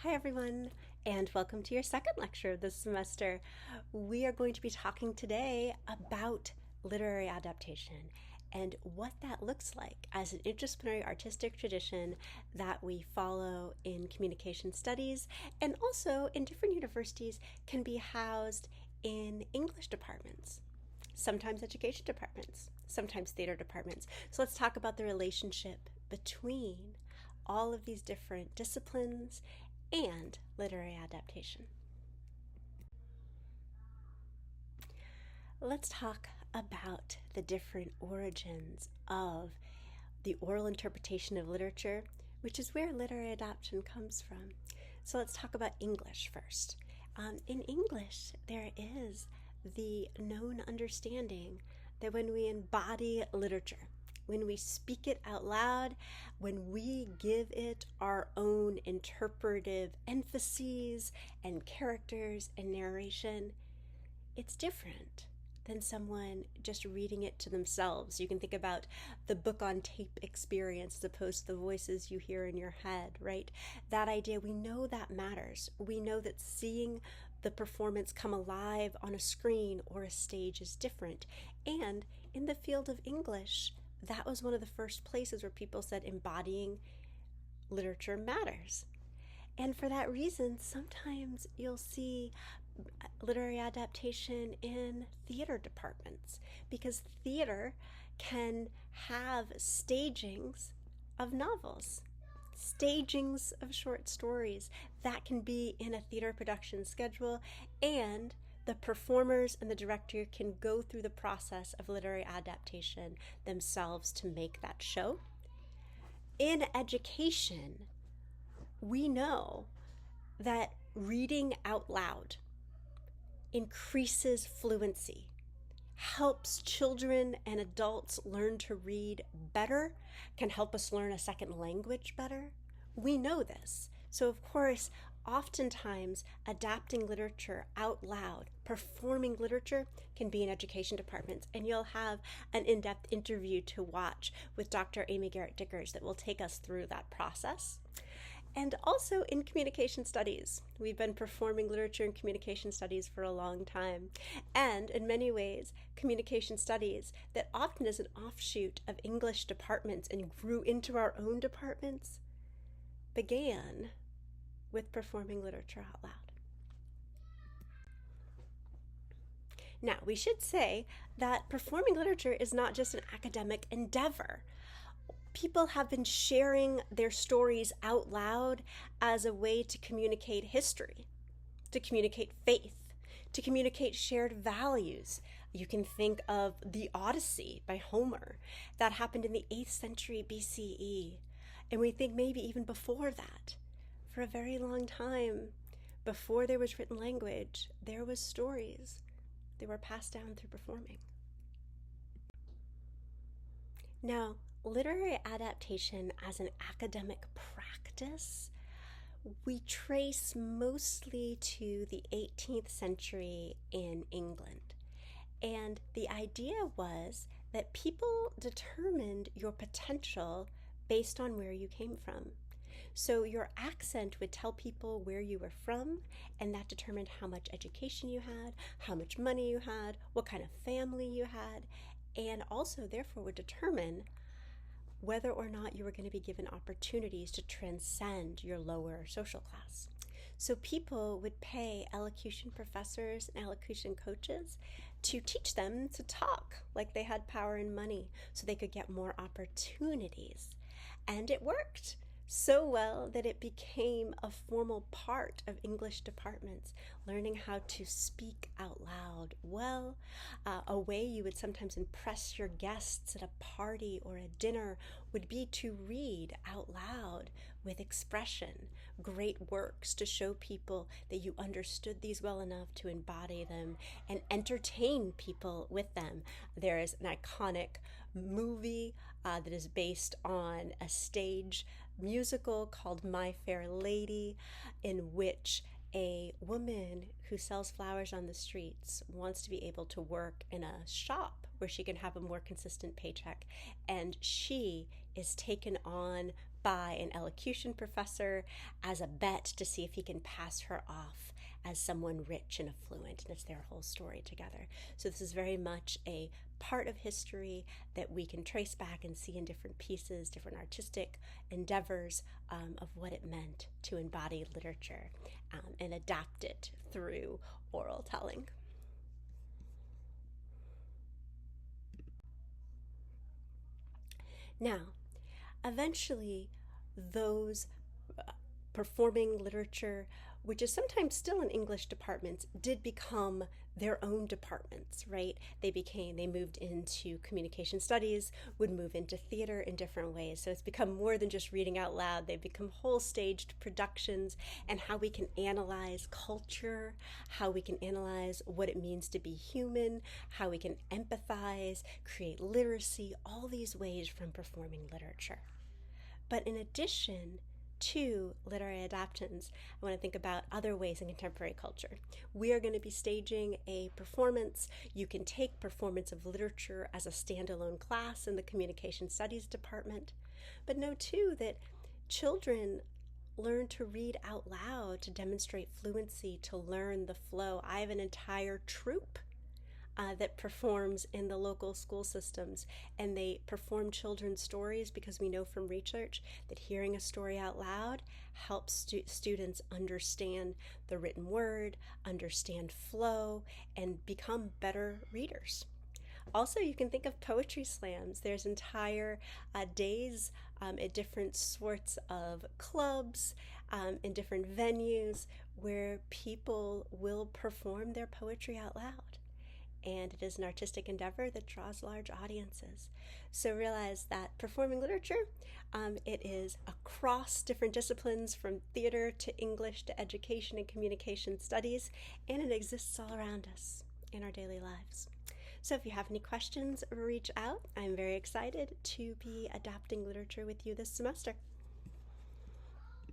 Hi everyone, and welcome to your second lecture of this semester. We are going to be talking today about literary adaptation and what that looks like as an interdisciplinary artistic tradition that we follow in communication studies and also in different universities can be housed in English departments, sometimes education departments, sometimes theater departments. So let's talk about the relationship between all of these different disciplines and literary adaptation. Let's talk about the different origins of the oral interpretation of literature, which is where literary adaptation comes from. So let's talk about English first. In English, there is the known understanding that when we embody literature, when we speak it out loud, when we give it our own interpretive emphases and characters and narration, it's different than someone just reading it to themselves. You can think about the book on tape experience as opposed to the voices you hear in your head, right? That idea, we know that matters. We know that seeing the performance come alive on a screen or a stage is different. And in the field of English, that was one of the first places where people said embodying literature matters. And for that reason, sometimes you'll see literary adaptation in theater departments because theater can have stagings of novels, stagings of short stories that can be in a theater production schedule, and the performers and the director can go through the process of literary adaptation themselves to make that show. In education, we know that reading out loud increases fluency, helps children and adults learn to read better, can help us learn a second language better. We know this. So of course, oftentimes adapting literature out loud, performing literature can be in education departments, and you'll have an in-depth interview to watch with Dr. Amy Garrett-Dickers that will take us through that process. And also in communication studies. We've been performing literature and communication studies for a long time. And in many ways, communication studies that often is an offshoot of English departments and grew into our own departments began with performing literature out loud. Now, we should say that performing literature is not just an academic endeavor. People have been sharing their stories out loud as a way to communicate history, to communicate faith, to communicate shared values. You can think of the Odyssey by Homer that happened in the 8th century BCE. And we think maybe even before that. For a very long time, before there was written language, there was stories. They were passed down through performing. Now, literary adaptation as an academic practice, we trace mostly to the 18th century in England. And the idea was that people determined your potential based on where you came from. So your accent would tell people where you were from, and that determined how much education you had, how much money you had, what kind of family you had, and also therefore would determine whether or not you were going to be given opportunities to transcend your lower social class. So people would pay elocution professors and elocution coaches to teach them to talk like they had power and money so they could get more opportunities. And it worked so well that it became a formal part of English departments, learning how to speak out loud well. A way you would sometimes impress your guests at a party or a dinner would be to read out loud with expression great works to show people that you understood these well enough to embody them and entertain people with them. There is an iconic movie that is based on a stage musical called My Fair Lady, in which a woman who sells flowers on the streets wants to be able to work in a shop where she can have a more consistent paycheck, and she is taken on by an elocution professor as a bet to see if he can pass her off as someone rich and affluent, and it's their whole story together. So this is very much a part of history that we can trace back and see in different pieces, different artistic endeavors of what it meant to embody literature and adapt it through oral telling. Now, eventually, those performing literature, which is sometimes still in English departments, did become their own departments, right? They moved into communication studies, would move into theater in different ways. So it's become more than just reading out loud. They've become whole staged productions, and how we can analyze culture, how we can analyze what it means to be human, how we can empathize, create literacy, all these ways from performing literature. But in addition to literary adaptations, I want to think about other ways in contemporary culture. We are going to be staging a performance. You can take performance of literature as a standalone class in the communication studies department. But know too that children learn to read out loud to demonstrate fluency, to learn the flow. I have an entire troupe that performs in the local school systems, and they perform children's stories because we know from research that hearing a story out loud helps students understand the written word, understand flow, and become better readers. Also, you can think of poetry slams. There's entire days at different sorts of clubs, in different venues, where people will perform their poetry out loud. And it is an artistic endeavor that draws large audiences. So realize that performing literature, it is across different disciplines, from theater to English to education and communication studies, and it exists all around us in our daily lives. So if you have any questions, reach out. I'm very excited to be adapting literature with you this semester.